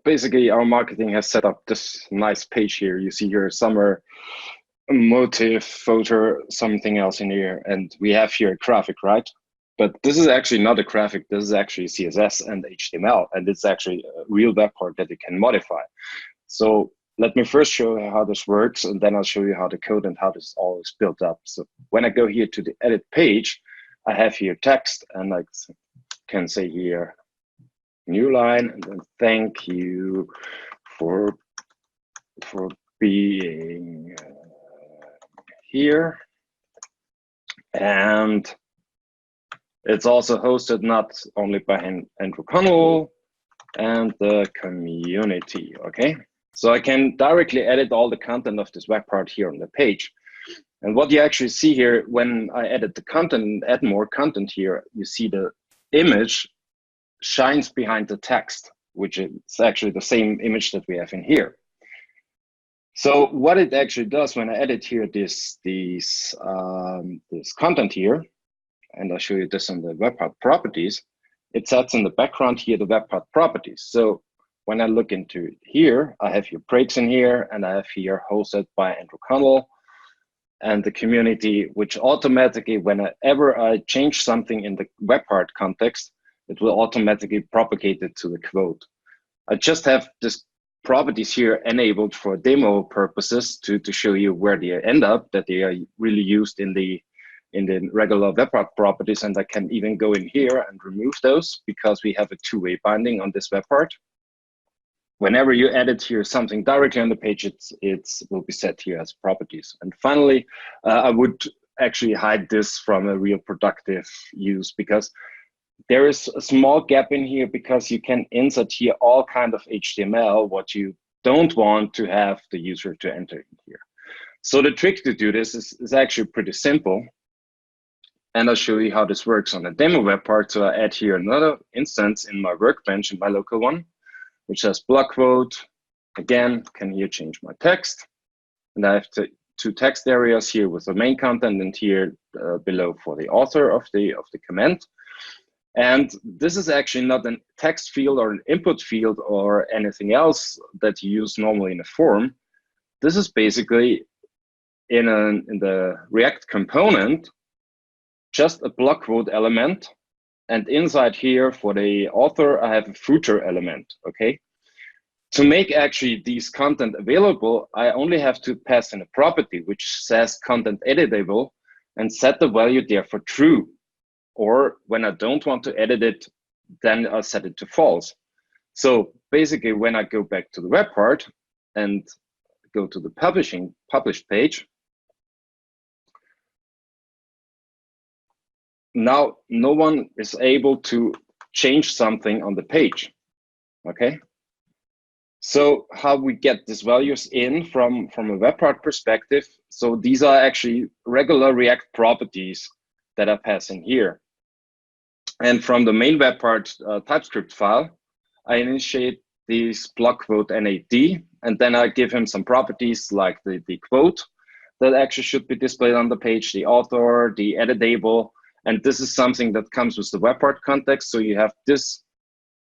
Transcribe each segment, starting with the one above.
basically our marketing has set up this nice page here. You see here summer motive, photo, something else in here. And we have here a graphic, right? But this is actually not a graphic. This is actually CSS and HTML. And it's actually a real web part that you can modify. So let me first show you how this works, and then I'll show you how the code and how this all is built up. So when I go here to the edit page, I have here text, and I can say here, new line, and then thank you for being here. And it's also hosted not only by Andrew Connell and the community, okay? So I can directly edit all the content of this web part here on the page. And what you actually see here, when I edit the content and add more content here, you see the image shines behind the text, which is actually the same image that we have in here. So what it actually does when I edit here this content here, and I'll show you this on the web part properties, it sets in the background here the web part properties. So when I look into here, I have your breaks in here, and I have here hosted by Andrew Connell and the community, which automatically, whenever I change something in the web part context, it will automatically propagate it to the quote. I just have this properties here enabled for demo purposes to show you where they end up, that they are really used in the regular web part properties, and I can even go in here and remove those because we have a two-way binding on this web part. Whenever you edit here something directly on the page, it will be set here as properties. And finally, I would actually hide this from a real productive use because there is a small gap in here because you can insert here all kind of HTML, what you don't want to have the user to enter in here. So the trick to do this is actually pretty simple. And I'll show you how this works on the demo web part. So I add here another instance in my workbench, in my local one, which has block quote. Again, can here change my text. And I have two text areas here with the main content, and here below for the author of the comment. And this is actually not a text field or an input field or anything else that you use normally in a form. This is basically in the React component, just a block quote element. And inside here for the author, I have a footer element, okay? To make actually these content available, I only have to pass in a property which says content editable and set the value there for true. Or when I don't want to edit it, then I'll set it to false. So basically when I go back to the web part and go to the published page, now no one is able to change something on the page, okay? So how we get these values in from a web part perspective, so these are actually regular React properties that I pass in here. And from the main web part TypeScript file, I initiate this block quote NAD, and then I give him some properties like the quote that actually should be displayed on the page, the author, the editable, and this is something that comes with the web part context. So you have this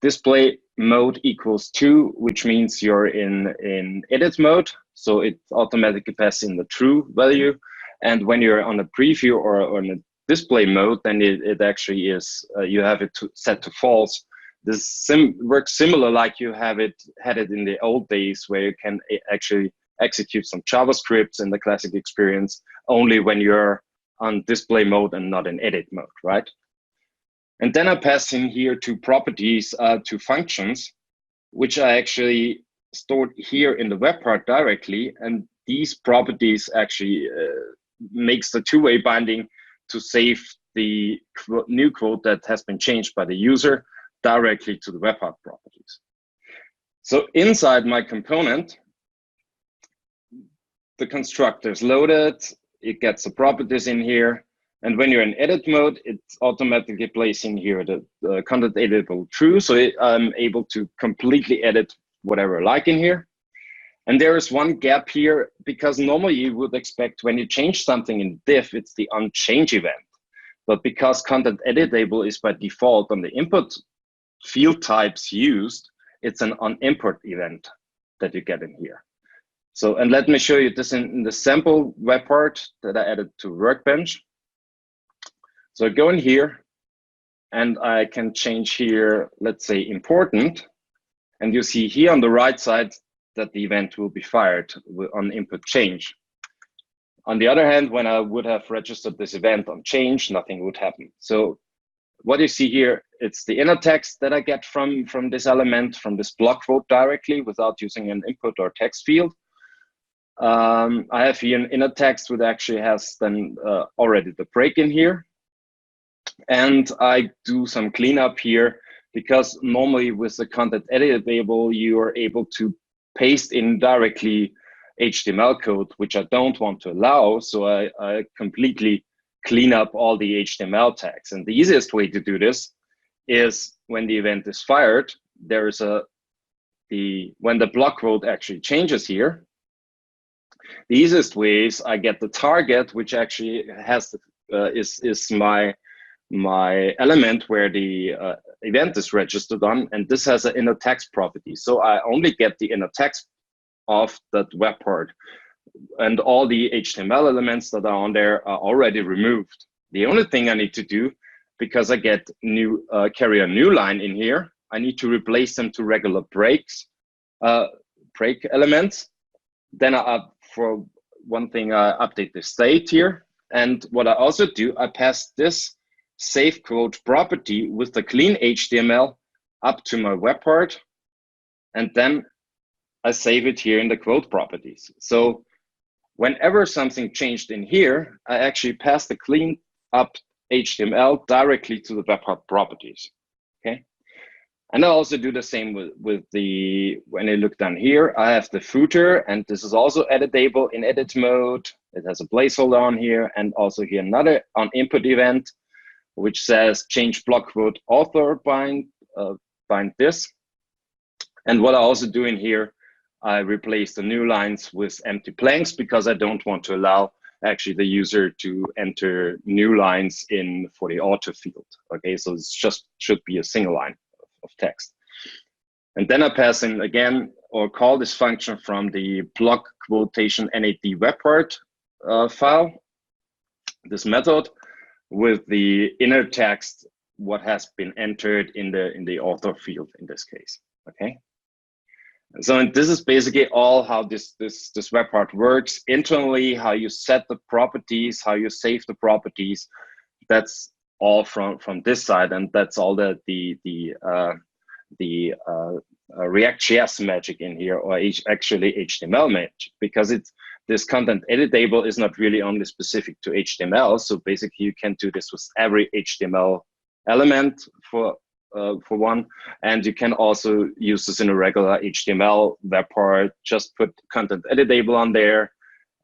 display mode equals 2, which means you're in edit mode. So it automatically passes in the true value. And when you're on a preview or on a display mode, then it actually is, you have it set to false. This works similar like you had it in the old days where you can actually execute some JavaScripts in the classic experience only when you're on display mode and not in edit mode, right? And then I pass in here two properties, two functions, which I actually stored here in the web part directly. And these properties actually makes the two-way binding to save the new quote that has been changed by the user directly to the web part properties. So inside my component, the constructor is loaded, it gets the properties in here. And when you're in edit mode, it's automatically placing here the content editable true. So I'm able to completely edit whatever I like in here. And there is one gap here because normally you would expect when you change something in div, it's the onChange event. But because content editable is by default on the input field types used, it's an on-import event that you get in here. So, and let me show you this in the sample web part that I added to Workbench. So I go in here and I can change here, let's say important. And you see here on the right side that the event will be fired on input change. On the other hand, when I would have registered this event on change, nothing would happen. So what you see here, it's the inner text that I get from this element, from this block quote directly without using an input or text field. I have here an inner text which actually has then already the break in here. And I do some cleanup here because normally with the content editable, you are able to paste in directly HTML code, which I don't want to allow. So I completely clean up all the HTML tags. And the easiest way to do this is when the event is fired, there's when the block quote actually changes here, the easiest way is I get the target, which actually has is my element where the event is registered on, and this has an inner text property. So I only get the inner text of that web part, and all the HTML elements that are on there are already removed. The only thing I need to do, because I get carry a new line in here, I need to replace them to regular break elements. Then for one thing, I update the state here. And what I also do, I pass this save quote property with the clean HTML up to my web part. And then I save it here in the quote properties. So whenever something changed in here, I actually pass the clean up HTML directly to the web part properties. Okay. And I also do the same with when you look down here, I have the footer, and this is also editable in edit mode. It has a placeholder on here, and also here another on input event, which says change block quote author bind this. And what I also do in here, I replace the new lines with empty blanks because I don't want to allow actually the user to enter new lines for the auto field. Okay, so it's just should be a single line of text. And then I pass in again, or call this function from the block quotation NAD web part file, this method with the inner text, what has been entered in the author field in this case. Okay. So this is basically all how this web part works internally, how you set the properties, how you save the properties. That's all from this side, and that's all the ReactJs magic in here, or actually HTML magic, because this content editable is not really only specific to HTML. So basically, you can do this with every HTML element for one, and you can also use this in a regular HTML web part. Just put content editable on there,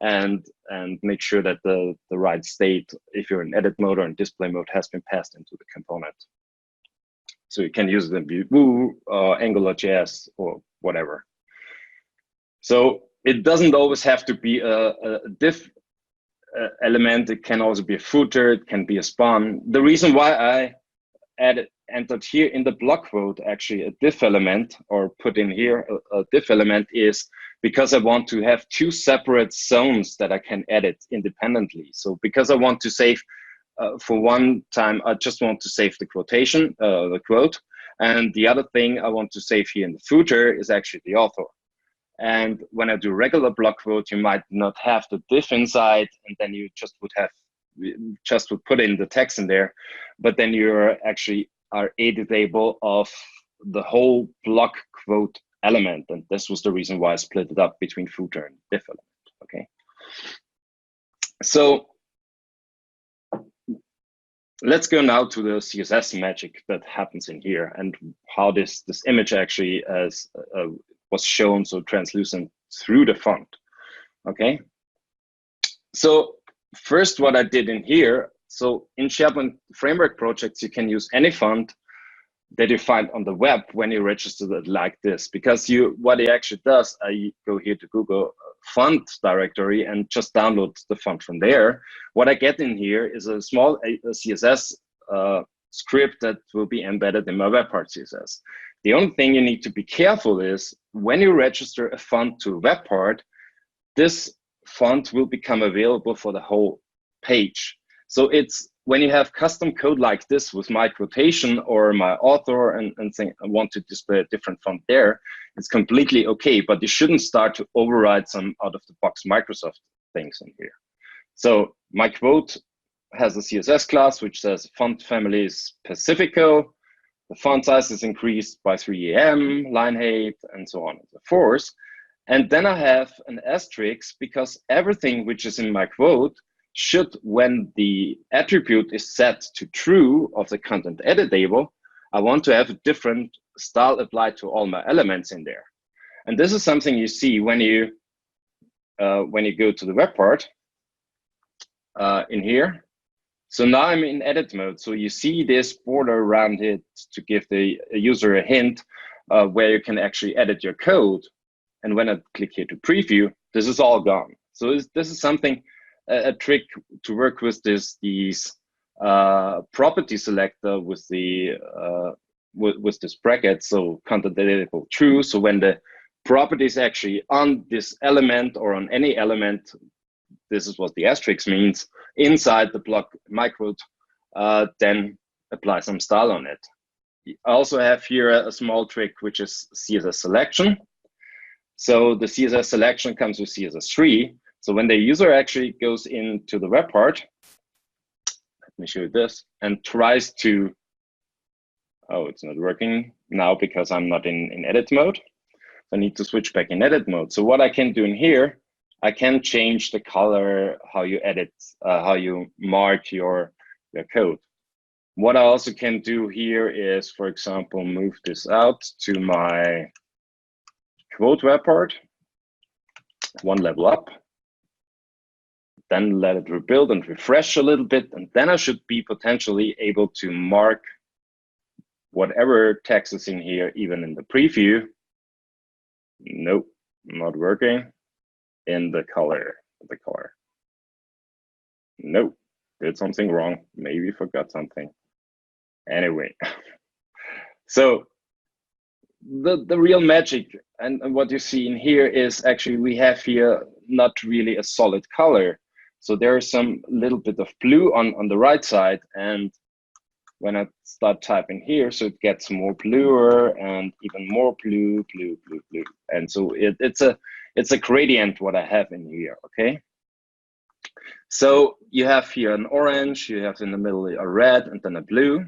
and make sure that the right state, if you're in edit mode or in display mode, has been passed into the component. So you can use it in Vue, AngularJS, or whatever. So it doesn't always have to be a div element. It can also be a footer. It can be a spawn. The reason why I entered here in the block quote actually a div element, or put in here a div element, is because I want to have two separate zones that I can edit independently. So because I want to save for one time, I just want to save the quotation, the quote, and the other thing I want to save here in the footer is actually the author. And when I do regular block quote, you might not have the div inside, and then you just would put in the text in there, but then you're actually are editable of the whole block quote element. And this was the reason why I split it up between footer and div element. Okay. So let's go now to the CSS magic that happens in here, and how this image actually was shown so translucent through the font. Okay. So first, what I did in here, so in SharePoint Framework projects, you can use any font that you find on the web when you register it like this, because what it actually does, I go here to Google font directory and just download the font from there. What I get in here is a small CSS script that will be embedded in my web part CSS. The only thing you need to be careful is when you register a font to a web part, this font will become available for the whole page. So it's when you have custom code like this with my quotation or my author and saying I want to display a different font there, it's completely okay, but you shouldn't start to override some out of the box Microsoft things in here. So my quote has a CSS class which says font family is Pacifico, the font size is increased by 3 EM, line height, and so on and so forth. And then I have an asterisk because everything which is in my quote should, when the attribute is set to true of the content editable, I want to have a different style applied to all my elements in there. And this is something you see when you go to the web part in here. So now I'm in edit mode. So you see this border around it to give the user a hint where you can actually edit your code. And when I click here to preview, this is all gone. So this is something, a trick to work with these property selector with the with this bracket. So content editable true. So when the property is actually on this element or on any element, this is what the asterisk means, inside the block my quote, then apply some style on it. I also have here a small trick, which is CSS selection. So the CSS selection comes with CSS3. So when the user actually goes into the web part, let me show you this, and tries to, oh, it's not working now because I'm not in edit mode. I need to switch back in edit mode. So what I can do in here, I can change the color, how you edit, how you mark your code. What I also can do here is, for example, move this out to my quote web part, one level up, then let it rebuild and refresh a little bit, and then I should be potentially able to mark whatever text is in here, even in the preview. Nope, not working. In the color, Nope, did something wrong. Maybe forgot something. Anyway, so the real magic and what you see in here is actually we have here not really a solid color. So there is some little bit of blue on the right side, and when I start typing here, so it gets more bluer and even more blue, and so it's a gradient what I have in here. Okay. So you have here an orange, you have in the middle a red, and then a blue.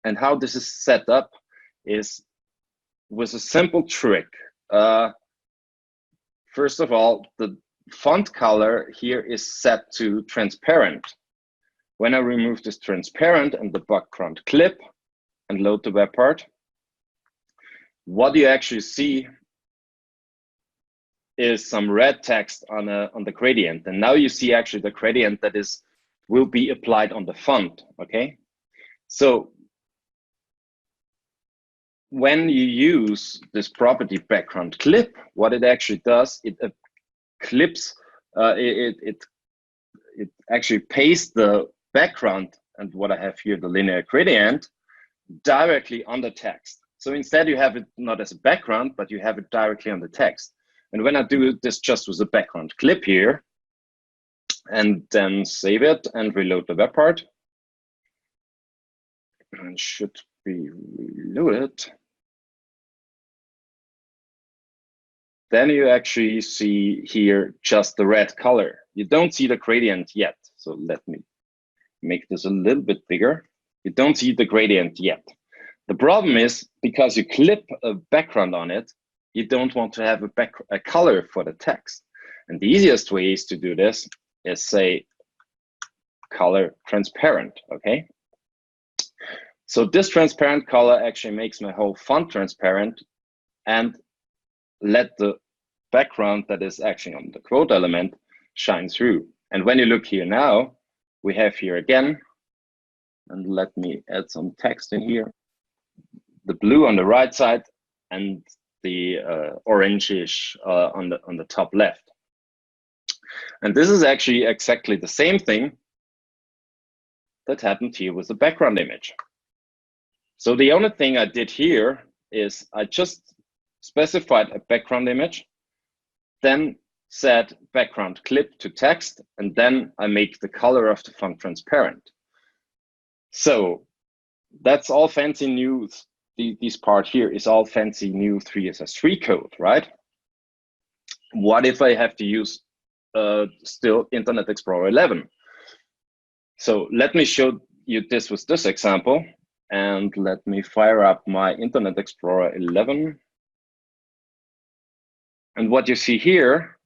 And how this is set up is with a simple trick. First of all, the font color here is set to transparent. When I remove this transparent and the background clip and load the web part, what you actually see is some red text on the gradient. And now you see actually the gradient that will be applied on the font. Okay. So when you use this property background clip, what it actually does, it clips, it actually pastes the background and what I have here, the linear gradient, directly on the text. So instead you have it not as a background, but you have it directly on the text. And when I do this just with a background clip here, and then save it and reload the web part, and should be reloaded, then you actually see here just the red color. You don't see the gradient yet. So let me make this a little bit bigger. You don't see the gradient yet. The problem is because you clip a background on it, you don't want to have a color for the text. And the easiest ways to do this is say color transparent, okay? So this transparent color actually makes my whole font transparent and let the background that is actually on the quote element shine through. And when you look here now, we have here again, and let me add some text in here, the blue on the right side and the orangish on the top left. And this is actually exactly the same thing that happened here with the background image. So the only thing I did here is I just specified a background image, then set background clip to text, and then I make the color of the font transparent. So that's all fancy new. This part here is all fancy new CSS3 code, right? What if I have to use still Internet Explorer 11? So let me show you this with this example, and let me fire up my Internet Explorer 11. And what you see here,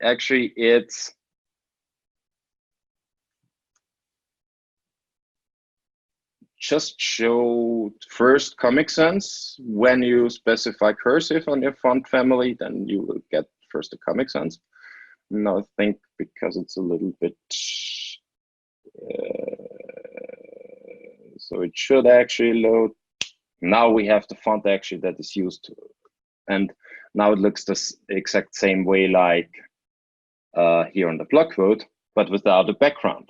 actually, it's just showed first Comic Sans. When you specify cursive on your font family, then you will get first the Comic Sans. Now I think because it's a little bit, so it should actually load. Now we have the font actually that is used, and now it looks the exact same way like here on the block quote, but without a background.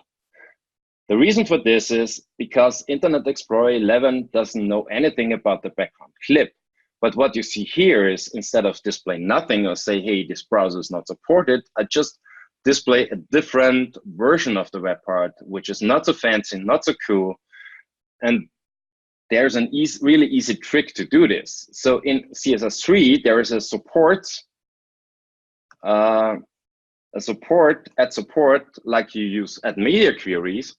The reason for this is because Internet Explorer 11 doesn't know anything about the background clip. But what you see here is instead of display nothing or say, hey, this browser is not supported, I just display a different version of the web part, which is not so fancy, not so cool. And there's an really easy trick to do this. So in CSS3, there is a support like you use at media queries.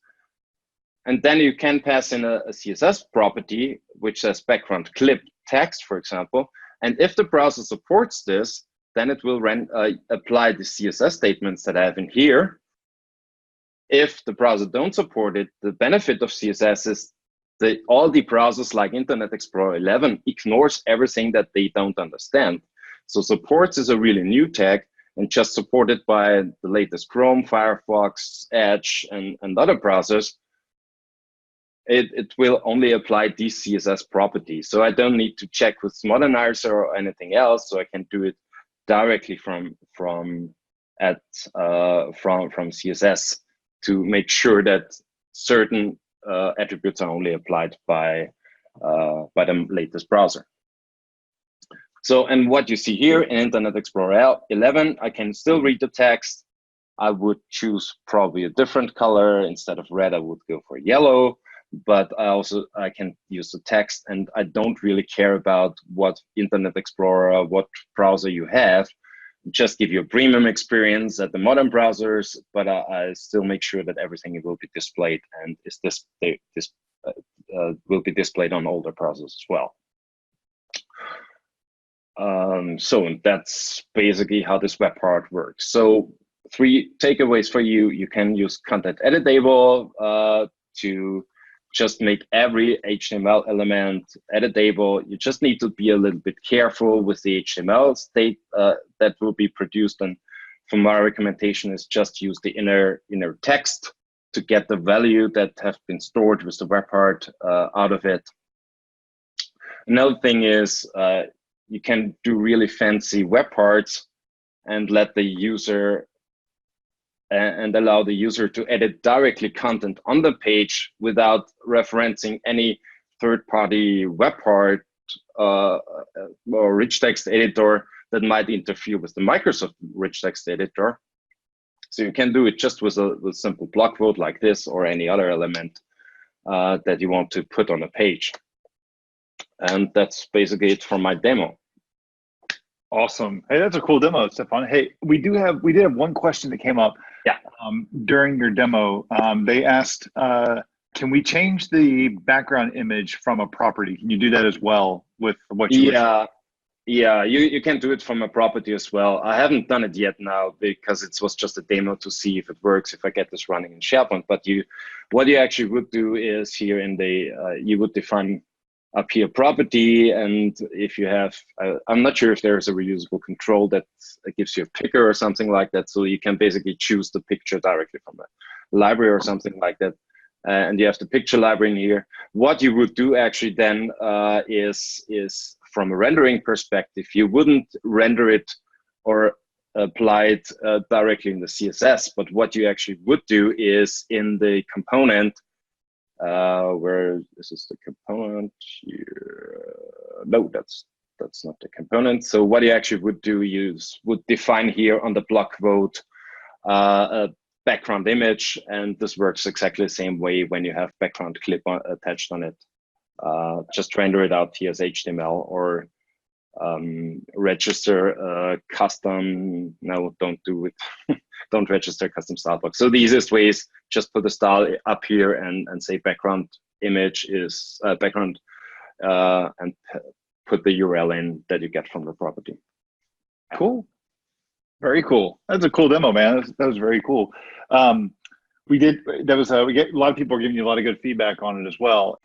And then you can pass in a CSS property, which says background clip text, for example. And if the browser supports this, then it will apply the CSS statements that I have in here. If the browser don't support it, the benefit of CSS is all the browsers like Internet Explorer 11 ignores everything that they don't understand. So supports is a really new tag and just supported by the latest Chrome, Firefox, Edge, and other browsers. It will only apply these CSS properties. So I don't need to check with Modernizer or anything else. So I can do it directly from CSS to make sure that certain attributes are only applied by the latest browser. So, and what you see here in Internet Explorer 11, I can still read the text. I would choose probably a different color. Instead of red, I would go for yellow. But I can use the text, and I don't really care about what Internet Explorer, what browser you have. Just give you a premium experience at the modern browsers, but I still make sure that everything will be displayed and will be displayed on older browsers as well. So that's basically how this web part works. So 3 takeaways for you. You can use content editable to just make every HTML element editable. You just need to be a little bit careful with the HTML state that will be produced. And for my recommendation is just use the inner text to get the value that have been stored with the web part out of it. Another thing is you can do really fancy web parts and let the user and allow the user to edit directly content on the page without referencing any third-party web part or rich text editor that might interfere with the Microsoft rich text editor. So you can do it just with a simple block quote like this or any other element that you want to put on a page. And that's basically it for my demo. Awesome. Hey, that's a cool demo, Stefan. Hey, we did have one question that came up. Yeah. During your demo. They asked, can we change the background image from a property? Can you do that as well with what you were? Yeah, you can do it from a property as well. I haven't done it yet now because it was just a demo to see if it works, if I get this running in SharePoint. But what you actually would do is here in the, you would define up here property, and if you have, I'm not sure if there's a reusable control that gives you a picker or something like that, so you can basically choose the picture directly from a library or something like that, and you have the picture library in here. What you would do actually then is from a rendering perspective, you wouldn't render it or apply it directly in the CSS, but what you actually would do is in the component, where this is the component here. No, that's not the component. So what you actually would do is would define here on the block quote a background image, and this works exactly the same way when you have background clip attached on it. Just render it out here as HTML or register custom. No, don't do it. Don't register custom style block. So the easiest way is just put the style up here and say background image is background and put the URL in that you get from the property. Cool. Very cool. That's a cool demo, man. That was very cool. We get a lot of people are giving you a lot of good feedback on it as well.